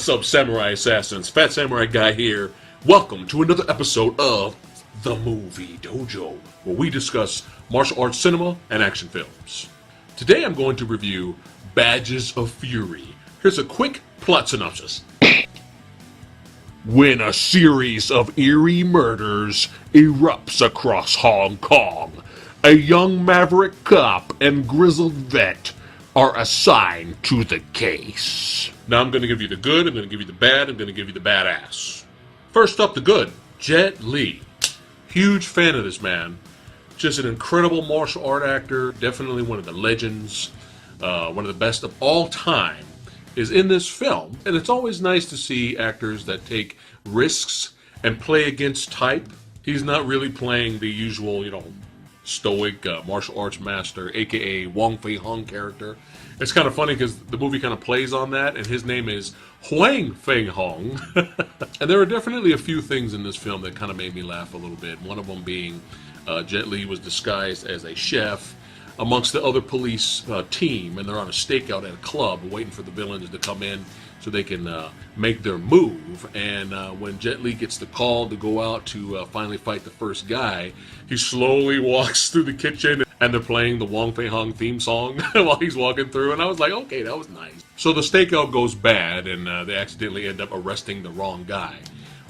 What's up, Samurai Assassins? Fat Samurai Guy here. Welcome to another episode of The Movie Dojo, where we discuss martial arts cinema and action films. Today I'm going to review Badges of Fury. Here's a quick plot synopsis. When a series of eerie murders erupts across Hong Kong, a young maverick cop and grizzled vet are assigned to the case. Now I'm going to give you the good, I'm going to give you the bad, I'm going to give you the badass. First up, the good. Jet Li. Huge fan of this man. Just an incredible martial art actor, definitely one of the legends, one of the best of all time, is in this film. And it's always nice to see actors that take risks and play against type. He's not really playing the usual, stoic martial arts master, aka Wang character. It's kind of funny because the movie kind of plays on that, and his name is Wang Feng. And there are definitely a few things in this film that kind of made me laugh a little bit. One of them being Jet Li was disguised as a chef amongst the other police team, and they're on a stakeout at a club waiting for the villains to come in so they can make their move. And when Jet Li gets the call to go out to finally fight the first guy, he slowly walks through the kitchen, and they're playing the Wang Fei Hong theme song while he's walking through. And I was like, okay, that was nice. So the stakeout goes bad, and they accidentally end up arresting the wrong guy.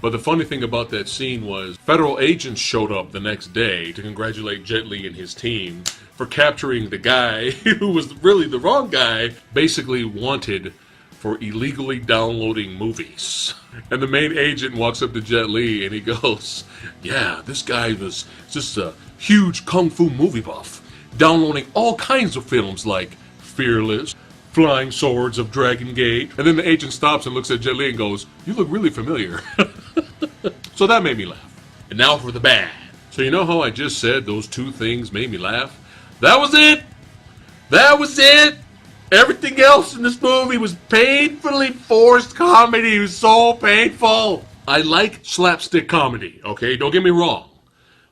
But the funny thing about that scene was federal agents showed up the next day to congratulate Jet Li and his team for capturing the guy who was really the wrong guy, basically wanted for illegally downloading movies. And the main agent walks up to Jet Li and he goes, yeah, this guy was just a huge kung fu movie buff, downloading all kinds of films like Fearless, Flying Swords of Dragon Gate. And then the agent stops and looks at Jet Li and goes, you look really familiar. So that made me laugh. And now for the bad. So you know how I just said those two things made me laugh? That was it! That was it! Everything else in this movie was painfully forced comedy. It was so painful. I like slapstick comedy, okay? Don't get me wrong.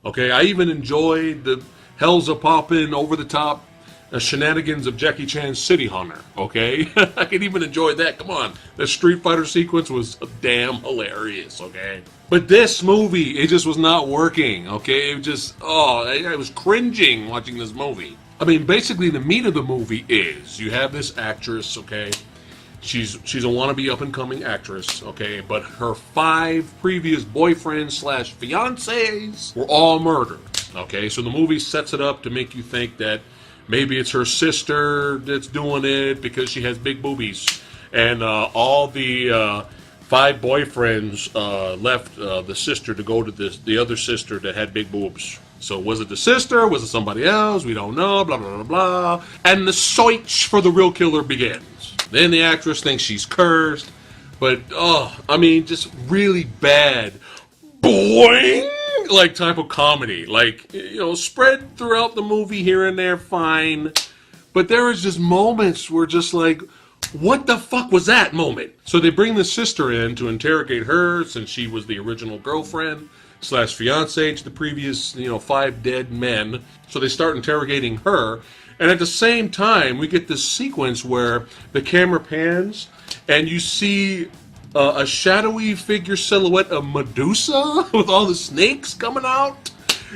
Okay, I even enjoyed the hells a poppin', over-the-top shenanigans of Jackie Chan's City Hunter, okay? I can even enjoy that. Come on. That Street Fighter sequence was damn hilarious, okay? But this movie, it just was not working, okay? It just, I was cringing watching this movie. I mean, basically the meat of the movie is you have this actress, okay? She's a wannabe up-and-coming actress, okay? But her 5 previous boyfriends / fiancés were all murdered, okay? So the movie sets it up to make you think that maybe it's her sister that's doing it because she has big boobies. And all the 5 boyfriends left the sister to go to the other sister that had big boobs. So was it the sister? Was it somebody else? We don't know, blah, blah, blah, blah. And the search for the real killer begins. Then the actress thinks she's cursed. But, just really bad. Boing! Like type of comedy. Like, spread throughout the movie here and there, fine. But there is just moments where just like, what the fuck was that moment? So they bring the sister in to interrogate her since she was the original girlfriend / fiancé to the previous, 5 dead men. So they start interrogating her. And at the same time, we get this sequence where the camera pans and you see a shadowy figure silhouette of Medusa with all the snakes coming out.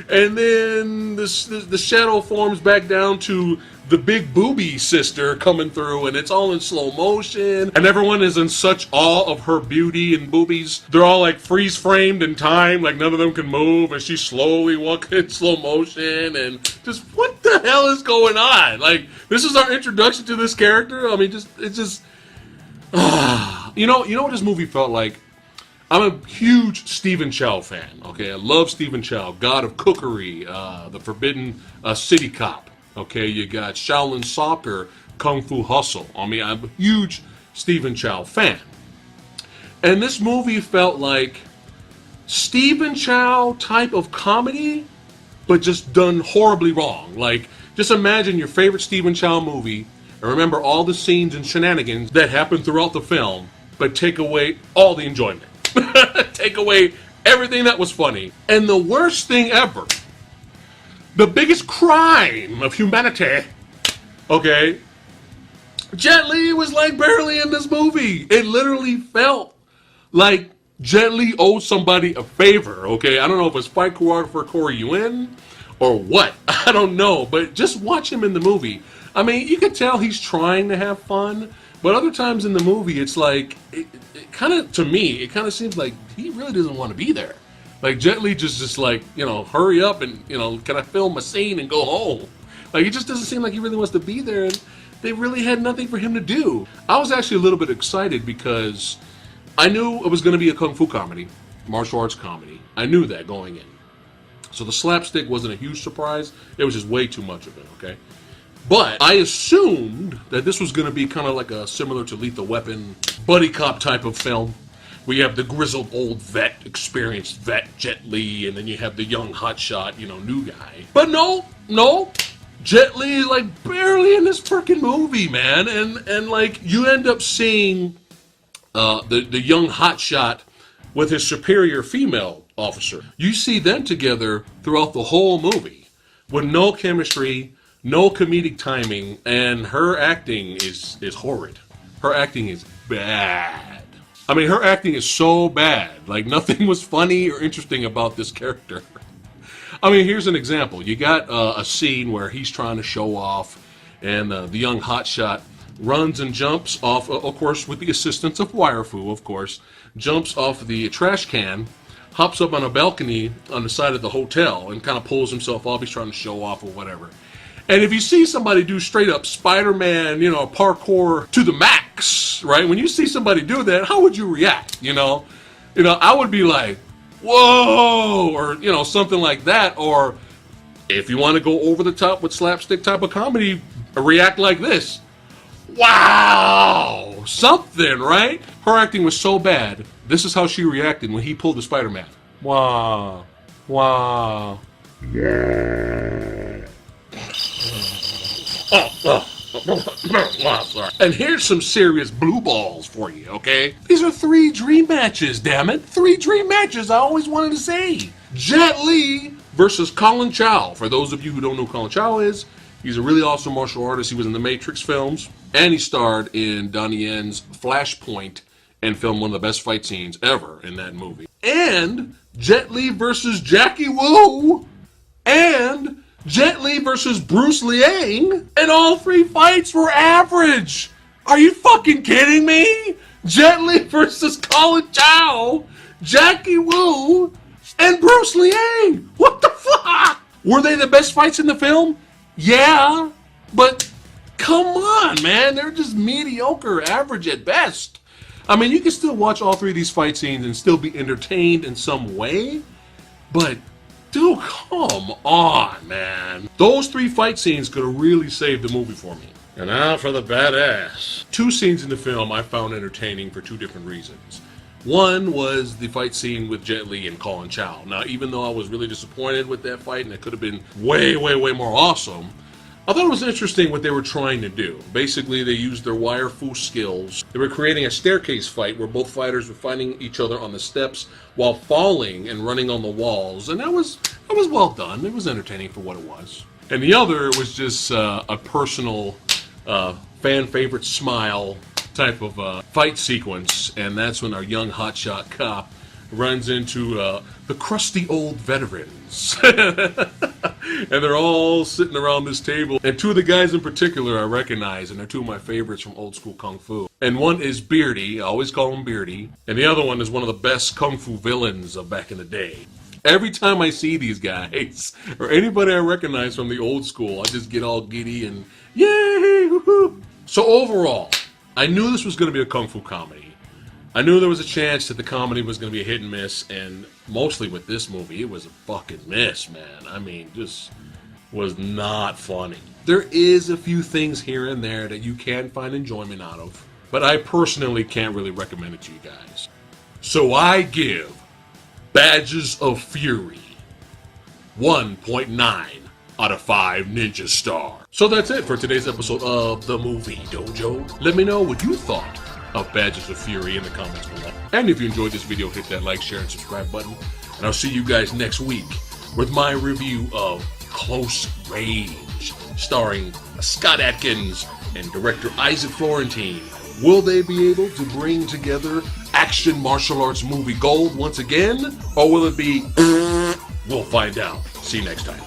And then the shadow forms back down to the big booby sister coming through, and it's all in slow motion. And everyone is in such awe of her beauty and boobies. They're all like freeze framed in time, like none of them can move, and she's slowly walking in slow motion. And just what the hell is going on? Like, this is our introduction to this character. I mean, it's just. You know what this movie felt like? I'm a huge Stephen Chow fan, okay? I love Stephen Chow, God of Cookery, the Forbidden City Cop, okay? You got Shaolin Soccer, Kung Fu Hustle. I mean, I'm a huge Stephen Chow fan. And this movie felt like Stephen Chow type of comedy, but just done horribly wrong. Like, just imagine your favorite Stephen Chow movie, and remember all the scenes and shenanigans that happen throughout the film, but take away all the enjoyment. Take away everything that was funny. And the worst thing ever, the biggest crime of humanity, okay, Jet Li was like barely in this movie. It literally felt like Jet Li owed somebody a favor, okay? I don't know if it's fight choreographer Corey Yuen or what. I don't know, but just watch him in the movie. I mean, you can tell he's trying to have fun, but other times in the movie, it's like, it kind of, to me, it kind of seems like he really doesn't want to be there. Like, Jet Li just like, hurry up and, can I film a scene and go home? Like, it just doesn't seem like he really wants to be there, and they really had nothing for him to do. I was actually a little bit excited because I knew it was going to be a kung fu comedy, martial arts comedy. I knew that going in. So the slapstick wasn't a huge surprise. It was just way too much of it, okay? But I assumed that this was going to be kind of like a similar to Lethal Weapon buddy cop type of film. We have the grizzled old vet, experienced vet, Jet Li, and then you have the young hotshot, new guy. But no. Jet Li is like barely in this freaking movie, man. And like you end up seeing the young hotshot with his superior female officer. You see them together throughout the whole movie with no chemistry, no comedic timing, and her acting is horrid. Her acting is bad. I mean, her acting is so bad. Like, nothing was funny or interesting about this character. I mean, here's an example. You got a scene where he's trying to show off, and the young hotshot runs and jumps off, of course, with the assistance of Wirefu, of course, jumps off the trash can, hops up on a balcony on the side of the hotel, and kind of pulls himself off. He's trying to show off or whatever. And if you see somebody do straight up Spider-Man, parkour to the max, right? When you see somebody do that, how would you react? I would be like, whoa, or, something like that. Or if you want to go over the top with slapstick type of comedy, react like this. Wow! Something, right? Her acting was so bad. This is how she reacted when he pulled the Spider-Man. Wow. Wow. And here's some serious blue balls for you, okay? These are 3 dream matches, damn it. 3 dream matches I always wanted to say. Jet Li versus Colin Chow. For those of you who don't know who Colin Chow is, he's a really awesome martial artist. He was in the Matrix films, and he starred in Donnie Yen's Flashpoint and filmed one of the best fight scenes ever in that movie. And Jet Li versus Jackie Wu, and Jet Li versus Bruce Liang, and all 3 fights were average. Are you fucking kidding me? Jet Li versus Colin Chow, Jackie Wu, and Bruce Liang. What the fuck? Were they the best fights in the film? Yeah, but come on, man. They're just mediocre, average at best. I mean, you can still watch all 3 of these fight scenes and still be entertained in some way, but dude, come on, man. Those 3 fight scenes could have really saved the movie for me. And now for the badass. 2 scenes in the film I found entertaining for 2 different reasons. One was the fight scene with Jet Li and Colin Chow. Now, even though I was really disappointed with that fight and it could have been way, way, way more awesome, I thought it was interesting what they were trying to do. Basically, they used their wire-fu skills. They were creating a staircase fight where both fighters were fighting each other on the steps while falling and running on the walls. And that was well done. It was entertaining for what it was. And the other was just a personal fan-favorite smile type of fight sequence. And that's when our young hotshot cop runs into the crusty old veterans. And they're all sitting around this table. And 2 of the guys in particular I recognize, and they're 2 of my favorites from old school Kung Fu. And one is Beardy, I always call him Beardy. And the other one is one of the best Kung Fu villains of back in the day. Every time I see these guys, or anybody I recognize from the old school, I just get all giddy and yay, woohoo. So overall, I knew this was going to be a Kung Fu comedy. I knew there was a chance that the comedy was going to be a hit and miss, and mostly with this movie, it was a fucking miss, man. I mean, just was not funny. There is a few things here and there that you can find enjoyment out of, but I personally can't really recommend it to you guys. So I give Badges of Fury 1.9 out of 5 ninja star. So that's it for today's episode of The Movie Dojo. Let me know what you thought of Badges of Fury in the comments below. And if you enjoyed this video, hit that like, share, and subscribe button. And I'll see you guys next week with my review of Close Range, starring Scott Adkins and director Isaac Florentine. Will they be able to bring together action martial arts movie gold once again? Or will it be... We'll find out. See you next time.